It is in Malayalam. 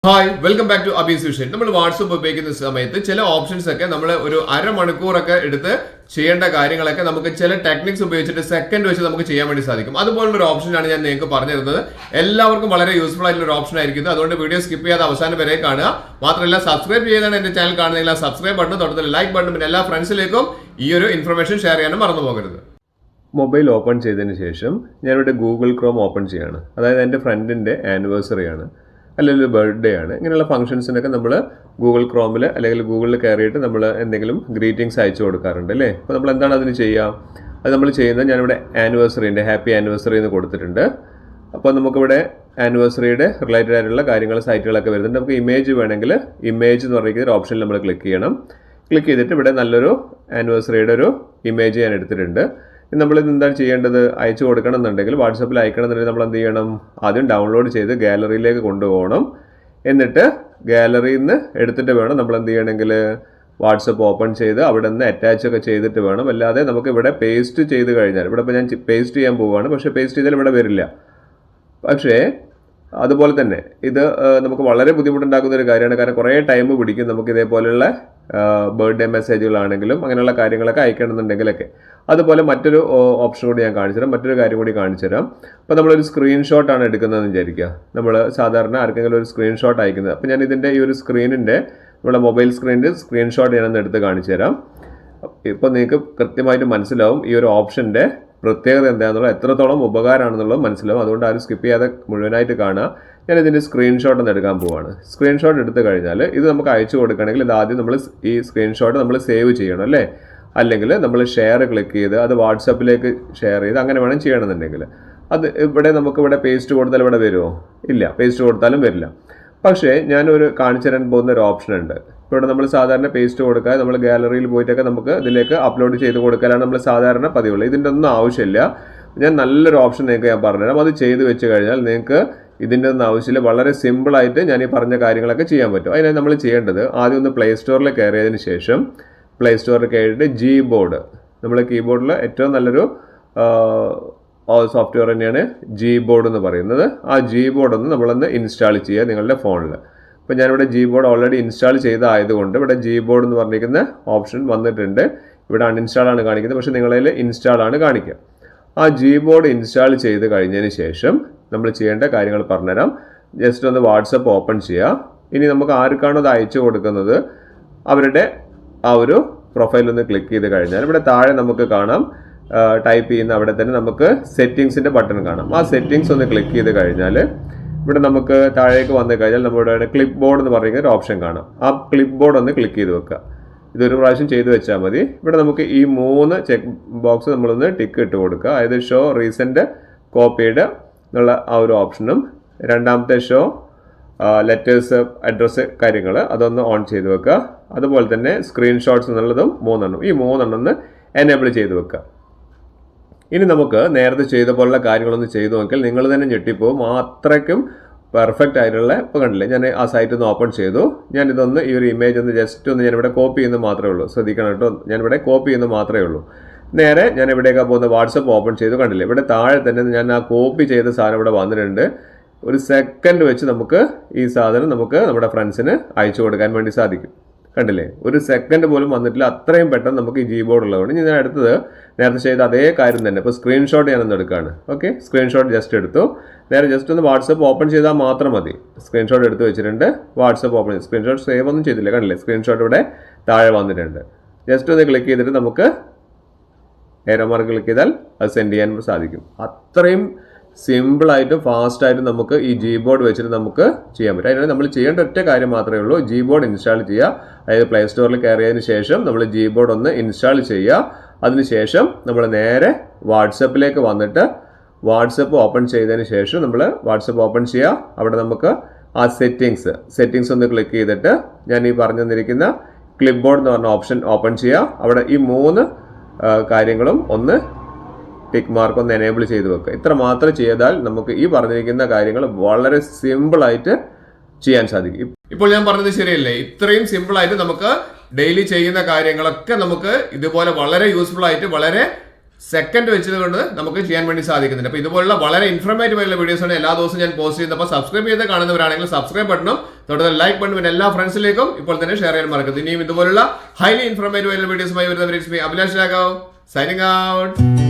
Hi welcome back to Abi's vision. നമ്മൾ വാട്സപ്പ് ഉപയോഗിക്കുന്ന സമയത്ത് ചില ഓപ്ഷൻസ് ഒക്കെ നമ്മൾ ഒരു അരമണിക്കൂറൊക്കെ എടുത്ത് ചെയ്യേണ്ട കാര്യങ്ങളൊക്കെ നമുക്ക് ചില ടെക്നിക്സ് ഉപയോഗിച്ചിട്ട് സെക്കൻഡ് വെച്ച് നമുക്ക് ചെയ്യാൻ വേണ്ടി സാധിക്കും. അതുപോലുള്ള ഒരു ഓപ്ഷനാണ് ഞാൻ നിങ്ങൾക്ക് പറഞ്ഞു തരുന്നത്. എല്ലാവർക്കും വളരെ യൂസ്ഫുൾ ആയിട്ടുള്ള ഒരു ഓപ്ഷൻ ആയിരിക്കും. അതുകൊണ്ട് വീഡിയോ സ്കിപ്പ് ചെയ്യാതെ അവസാനം വരെ കാണുക. മാത്രമല്ല സബ്സ്ക്രൈബ് ചെയ്താണ് എന്റെ ചാനൽ കാണുന്നതിൽ ആ സബ്സ്ക്രൈബ് ബട്ടൺ തൊട്ടത്തിൽ ലൈക്ക് ബട്ടൺ പിന്നെ എല്ലാ ഫ്രണ്ട്സിലേക്കും ഈ ഒരു ഇൻഫർമേഷൻ ഷെയർ ചെയ്യാനും മറന്നു പോകരുത്. മൊബൈൽ ഓപ്പൺ ചെയ്തതിന് ശേഷം ഞാനിവിടെ ഗൂഗിൾ ക്രോം ഓപ്പൺ ചെയ്യാണ്. അതായത് എൻ്റെ ഫ്രണ്ടിൻ്റെ ആനിവേഴ്സറി ആണ്, അല്ലെങ്കിൽ ബർത്ത്ഡേ ആണ്. ഇങ്ങനെയുള്ള ഫംഗ്ഷൻസിനൊക്കെ നമ്മൾ ഗൂഗിൾ ക്രോമിൽ അല്ലെങ്കിൽ ഗൂഗിളിൽ കയറിയിട്ട് നമ്മൾ എന്തെങ്കിലും ഗ്രീറ്റിംഗ്സ് അയച്ചു കൊടുക്കാറുണ്ട് അല്ലേ. അപ്പോൾ നമ്മൾ എന്താണ് അതിന് ചെയ്യുക? അത് നമ്മൾ ചെയ്യുന്നത്, ഞാനിവിടെ ആനിവേഴ്സറിൻ്റെ ഹാപ്പി ആനിവേഴ്സറി എന്ന് കൊടുത്തിട്ടുണ്ട്. അപ്പോൾ നമുക്കിവിടെ ആനിവേഴ്സറിയുടെ റിലേറ്റഡ് ആയിട്ടുള്ള കാര്യങ്ങൾ സൈറ്റുകളൊക്കെ വരുന്നുണ്ട്. നമുക്ക് ഇമേജ് വേണമെങ്കിൽ ഇമേജ് എന്ന് പറയുന്ന ഒരു ഓപ്ഷനിൽ നമ്മൾ ക്ലിക്ക് ചെയ്യണം. ക്ലിക്ക് ചെയ്തിട്ട് ഇവിടെ നല്ലൊരു ആനിവേഴ്സറിയുടെ ഒരു ഇമേജ് ഞാൻ എടുത്തിട്ടുണ്ട്. നമ്മളിത് എന്താണ് ചെയ്യേണ്ടത്? അയച്ചു കൊടുക്കണം എന്നുണ്ടെങ്കിൽ, വാട്സപ്പിൽ അയക്കണം എന്നുണ്ടെങ്കിൽ നമ്മൾ എന്ത് ചെയ്യണം? ആദ്യം ഡൗൺലോഡ് ചെയ്ത് ഗാലറിയിലേക്ക് കൊണ്ടുപോകണം. എന്നിട്ട് ഗാലറിയിൽ നിന്ന് എടുത്തിട്ട് വേണം നമ്മൾ എന്ത് ചെയ്യണമെങ്കിൽ വാട്സപ്പ് ഓപ്പൺ ചെയ്ത് അവിടെ നിന്ന് അറ്റാച്ച് ഒക്കെ ചെയ്തിട്ട് വേണം. അല്ലാതെ നമുക്ക് ഇവിടെ പേസ്റ്റ് ചെയ്ത് കഴിഞ്ഞാൽ, ഇവിടെ ഇപ്പോൾ ഞാൻ പേസ്റ്റ് ചെയ്യാൻ പോവുകയാണ്, പക്ഷേ പേസ്റ്റ് ചെയ്താൽ ഇവിടെ വരില്ല. പക്ഷേ അതുപോലെ തന്നെ ഇത് നമുക്ക് വളരെ ബുദ്ധിമുട്ടുണ്ടാക്കുന്ന ഒരു കാര്യമാണ്. കാരണം കുറേ ടൈം പിടിക്കും നമുക്ക് ഇതേപോലെയുള്ള ബർത്ത്ഡേ മെസ്സേജുകളാണെങ്കിലും അങ്ങനെയുള്ള കാര്യങ്ങളൊക്കെ അയക്കണമെന്നുണ്ടെങ്കിലൊക്കെ. അതുപോലെ മറ്റൊരു ഓപ്ഷൻ കൂടി ഞാൻ കാണിച്ചു തരാം, മറ്റൊരു കാര്യം കൂടി കാണിച്ചു തരാം. അപ്പോൾ നമ്മളൊരു സ്ക്രീൻഷോട്ടാണ് എടുക്കുന്നതെന്ന് വിചാരിക്കുക. നമ്മൾ സാധാരണ ആർക്കെങ്കിലും ഒരു സ്ക്രീൻഷോട്ട് അയക്കുന്നത്. അപ്പോൾ ഞാൻ ഇതിൻ്റെ ഈ ഒരു സ്ക്രീനിൻ്റെ, നമ്മുടെ മൊബൈൽ സ്ക്രീനിൻ്റെ സ്ക്രീൻഷോട്ട് ഞാനൊന്ന് എടുത്ത് കാണിച്ചു തരാം. ഇപ്പോൾ നിങ്ങൾക്ക് കൃത്യമായിട്ട് മനസ്സിലാവും ഈ ഒരു ഓപ്ഷൻ്റെ പ്രത്യേകത എന്താണെന്നുള്ളത്, എത്രത്തോളം ഉപകാരമാണെന്നുള്ളത് മനസ്സിലാവും. അതുകൊണ്ട് ആരും സ്കിപ്പ് ചെയ്യാതെ മുഴുവനായിട്ട് കാണുക. ഞാൻ ഇതിൻ്റെ സ്ക്രീൻഷോട്ട് ഒന്ന് എടുക്കാൻ പോവുകയാണ്. സ്ക്രീൻഷോട്ട് എടുത്തു കഴിഞ്ഞാൽ ഇത് നമുക്ക് അയച്ചു കൊടുക്കണമെങ്കിൽ ഇത് ആദ്യം നമ്മൾ ഈ സ്ക്രീൻഷോട്ട് നമ്മൾ സേവ് ചെയ്യണം അല്ലേ. അല്ലെങ്കിൽ നമ്മൾ ഷെയർ ക്ലിക്ക് ചെയ്ത് അത് വാട്സപ്പിലേക്ക് ഷെയർ ചെയ്ത് അങ്ങനെ വേണം ചെയ്യണമെന്നുണ്ടെങ്കിൽ. അത് ഇവിടെ നമുക്കിവിടെ പേസ്റ്റ് കൊടുത്താൽ ഇവിടെ വരുമോ? ഇല്ല, പേസ്റ്റ് കൊടുത്താലും വരില്ല. പക്ഷേ ഞാനൊരു കാണിച്ചു തരാൻ പോകുന്ന ഒരു ഓപ്ഷൻ ഉണ്ട്. ഇവിടെ നമ്മൾ സാധാരണ പേസ്റ്റ് കൊടുക്കുക, നമ്മൾ ഗാലറിയിൽ പോയിട്ടൊക്കെ നമുക്ക് ഇതിലേക്ക് അപ്ലോഡ് ചെയ്ത് കൊടുക്കലാണ് നമ്മൾ സാധാരണ പതിവുള്ളത്. ഇതിൻ്റെ ഒന്നും ആവശ്യമില്ല. ഞാൻ നല്ലൊരു ഓപ്ഷൻ നിങ്ങൾക്ക് ഞാൻ പറഞ്ഞുതരാം. അത് ചെയ്ത് വെച്ച് കഴിഞ്ഞാൽ നിങ്ങൾക്ക് ഇതിൻ്റെ ഒന്നും ആവശ്യമില്ല. വളരെ സിമ്പിളായിട്ട് ഞാൻ ഈ പറഞ്ഞ കാര്യങ്ങളൊക്കെ ചെയ്യാൻ പറ്റും. അതിനായി നമ്മൾ ചെയ്യേണ്ടത്, ആദ്യം ഒന്ന് പ്ലേ സ്റ്റോറിൽ കയറിയതിന് ശേഷം പ്ലേ സ്റ്റോറിൽ കയറിയിട്ട് Gboard, നമ്മൾ കീബോർഡിൽ ഏറ്റവും നല്ലൊരു സോഫ്റ്റ്വെയർ തന്നെയാണ് Gboard എന്ന് പറയുന്നത്. ആ Gboard ഒന്ന് നമ്മളൊന്ന് ഇൻസ്റ്റാൾ ചെയ്യുക നിങ്ങളുടെ ഫോണിൽ. അപ്പോൾ ഞാനിവിടെ Gboard ഓൾറെഡി ഇൻസ്റ്റാൾ ചെയ്തതായതുകൊണ്ട് ഇവിടെ Gboard എന്ന് പറഞ്ഞിരിക്കുന്ന ഓപ്ഷൻ വന്നിട്ടുണ്ട്. ഇവിടെ അൺഇൻസ്റ്റാൾ ആണ് കാണിക്കുന്നത്, പക്ഷേ നിങ്ങളിൽ ഇൻസ്റ്റാൾ ആണ് കാണിക്കുക. ആ Gboard ഇൻസ്റ്റാൾ ചെയ്ത് കഴിഞ്ഞതിന് ശേഷം നമ്മൾ ചെയ്യേണ്ട കാര്യങ്ങൾ പറഞ്ഞുതരാം. ജസ്റ്റ് ഒന്ന് വാട്സപ്പ് ഓപ്പൺ ചെയ്യുക. ഇനി നമുക്ക് ആർക്കാണോ അത് അയച്ചു കൊടുക്കുന്നത് അവരുടെ ആ ഒരു പ്രൊഫൈൽ ഒന്ന് ക്ലിക്ക് ചെയ്ത് കഴിഞ്ഞാൽ ഇവിടെ താഴെ നമുക്ക് കാണാം, ടൈപ്പ് ചെയ്യുന്ന അവിടെ തന്നെ നമുക്ക് സെറ്റിങ്സിൻ്റെ ബട്ടൺ കാണാം. ആ സെറ്റിങ്സ് ഒന്ന് ക്ലിക്ക് ചെയ്ത് കഴിഞ്ഞാൽ ഇവിടെ നമുക്ക് താഴേക്ക് വന്നു കഴിഞ്ഞാൽ നമ്മുടെ ക്ലിപ്പ് ബോർഡ് എന്ന് പറയുന്ന ഒരു ഓപ്ഷൻ കാണാം. ആ ക്ലിപ്പ് ബോർഡ് ഒന്ന് ക്ലിക്ക് ചെയ്ത് വെക്കുക. ഇതൊരു പ്രാവശ്യം ചെയ്ത് വെച്ചാൽ മതി. ഇവിടെ നമുക്ക് ഈ 3 ചെക്ക് ബോക്സ് നമ്മളൊന്ന് ടിക്ക് ഇട്ട് കൊടുക്കുക. അതായത് ഷോ റീസെൻറ്റ് കോപ്പീഡ് എന്നുള്ള ആ ഒരു ഓപ്ഷനും, രണ്ടാമത്തെ ഷോ ലെറ്റേഴ്സ് അഡ്രസ്സ് കാര്യങ്ങൾ അതൊന്ന് ഓൺ ചെയ്ത് വെക്കുക. അതുപോലെ തന്നെ സ്ക്രീൻഷോട്ട്സ് എന്നുള്ളതും 3 ഈ 3 ഒന്ന് എനേബിൾ ചെയ്ത് വെക്കുക. ഇനി നമുക്ക് നേരത്തെ ചെയ്ത പോലുള്ള കാര്യങ്ങളൊന്ന് ചെയ്തു നോക്കിയാൽ നിങ്ങൾ തന്നെ ഞെട്ടിപ്പോവും. അത്രയ്ക്കും പെർഫെക്റ്റ് ആയിട്ടുള്ള, ഇപ്പോൾ കണ്ടില്ലേ ഞാൻ ആ സൈറ്റ് ഒന്ന് ഓപ്പൺ ചെയ്തു. ഞാനിതൊന്ന് ഈ ഒരു ഇമേജ് ഒന്ന് ജസ്റ്റ് ഒന്ന് ഞാനിവിടെ കോപ്പി ചെയ്യുന്നത് മാത്രമേ ഉള്ളൂ. ശ്രദ്ധിക്കണം കേട്ടോ, ഞാനിവിടെ കോപ്പി ചെയ്യുന്നത് മാത്രമേ ഉള്ളൂ. നേരെ ഞാൻ എവിടേക്കാണ് പോകുന്നത്? വാട്സപ്പ് ഓപ്പൺ ചെയ്തു. കണ്ടില്ലേ ഇവിടെ താഴെ തന്നെ ഞാൻ ആ കോപ്പി ചെയ്ത സാധനം ഇവിടെ വന്നിട്ടുണ്ട്. ഒരു സെക്കൻഡ് വെച്ച് നമുക്ക് ഈ സാധനം നമുക്ക് നമ്മുടെ ഫ്രണ്ട്സിന് അയച്ചു കൊടുക്കാൻ വേണ്ടി സാധിക്കും. കണ്ടില്ലേ, ഒരു സെക്കൻഡ് പോലും വന്നിട്ടില്ല. അത്രയും പെട്ടെന്ന് നമുക്ക് ഈ Gboard ഉള്ളതുകൊണ്ട് ഇനി ഞാൻ അടുത്തത് നേരത്തെ ചെയ്ത അതേ കാര്യം തന്നെ ഇപ്പോൾ സ്ക്രീൻഷോട്ട് ഞാനൊന്ന് എടുക്കുകയാണ്. ഓക്കെ, സ്ക്രീൻഷോട്ട് ജസ്റ്റ് എടുത്തു. നേരെ ജസ്റ്റ് ഒന്ന് വാട്സപ്പ് ഓപ്പൺ ചെയ്താൽ മാത്രം മതി. സ്ക്രീൻഷോട്ട് എടുത്ത് വെച്ചിട്ടുണ്ട്. വാട്സപ്പ് ഓപ്പൺ ചെയ്ത് സ്ക്രീൻഷോട്ട് സേവ് ഒന്നും ചെയ്തില്ല. കണ്ടില്ലേ, സ്ക്രീൻഷോട്ട് ഇവിടെ താഴെ വന്നിട്ടുണ്ട്. ജസ്റ്റ് ഒന്ന് ക്ലിക്ക് ചെയ്തിട്ട് നമുക്ക് ഏരോ മാർക്ക് ക്ലിക്ക് ചെയ്താൽ അത് സെൻഡ് ചെയ്യാൻ സാധിക്കും. അത്രയും സിമ്പിളായിട്ടും ഫാസ്റ്റായിട്ടും നമുക്ക് ഈ Gboard വെച്ചിട്ട് നമുക്ക് ചെയ്യാൻ പറ്റും. അതിനാണ് നമ്മൾ ചെയ്യേണ്ട ഒറ്റ കാര്യം മാത്രമേ ഉള്ളൂ, Gboard ഇൻസ്റ്റാൾ ചെയ്യുക. അതായത് പ്ലേ സ്റ്റോറിൽ കയറിയതിന് ശേഷം നമ്മൾ Gboard ഒന്ന് ഇൻസ്റ്റാൾ ചെയ്യുക. അതിനുശേഷം നമ്മൾ നേരെ വാട്സപ്പിലേക്ക് വന്നിട്ട് വാട്സപ്പ് ഓപ്പൺ ചെയ്തതിന് ശേഷം നമ്മൾ വാട്സപ്പ് ഓപ്പൺ ചെയ്യുക. അവിടെ നമുക്ക് ആ സെറ്റിങ്സ് ഒന്ന് ക്ലിക്ക് ചെയ്തിട്ട് ഞാൻ ഈ പറഞ്ഞു തന്നിരിക്കുന്ന ക്ലിപ്പ് ബോർഡ് എന്ന് പറഞ്ഞ ഓപ്ഷൻ ഓപ്പൺ ചെയ്യുക. അവിടെ ഈ 3 കാര്യങ്ങളും ഒന്ന് ടിക്ക് മാർക്ക് ഒന്ന് എനേബിൾ ചെയ്ത് വെക്കുക. ഇത്ര മാത്രം ചെയ്താൽ നമുക്ക് ഈ പറഞ്ഞിരിക്കുന്ന കാര്യങ്ങൾ വളരെ സിമ്പിളായിട്ട് ചെയ്യാൻ സാധിക്കും. ഇപ്പോൾ ഞാൻ പറഞ്ഞത് ശരിയല്ലേ? ഇത്രയും സിമ്പിൾ ആയിട്ട് നമുക്ക് ഡെയിലി ചെയ്യുന്ന കാര്യങ്ങളൊക്കെ നമുക്ക് ഇതുപോലെ വളരെ യൂസ്ഫുൾ ആയിട്ട് വളരെ സെക്കൻഡ് വെച്ചതുകൊണ്ട് നമുക്ക് ചെയ്യാൻ വേണ്ടി സാധിക്കുന്നുണ്ട്. അപ്പോൾ ഇതുപോലുള്ള വളരെ ഇൻഫോർമേറ്റീവ് ആയിട്ടുള്ള വീഡിയോസ് ആണ് എല്ലാ ദിവസവും ഞാൻ പോസ്റ്റ് ചെയ്യുന്നത്. അപ്പോൾ സബ്സ്ക്രൈബ് ചെയ്ത് കാണുന്നവരാണെങ്കിൽ സബ്സ്ക്രൈബ് ബട്ടണും തൊട്ട് ലൈക്ക് ബട്ടണും എല്ലാ ഫ്രണ്ട്സിലേക്കും ഇപ്പോൾ തന്നെ ഷെയർ ചെയ്യാൻ മറക്കരുത്. ഇനിയും ഇതുപോലുള്ള ഹൈലി ഇൻഫോർമേറ്റീവ് ആയിട്ടുള്ള വീഡിയോസുമായി വരുന്നവർ അഭിലാഷ് രാഘവ് സൈനിങ് ഔട്ട്.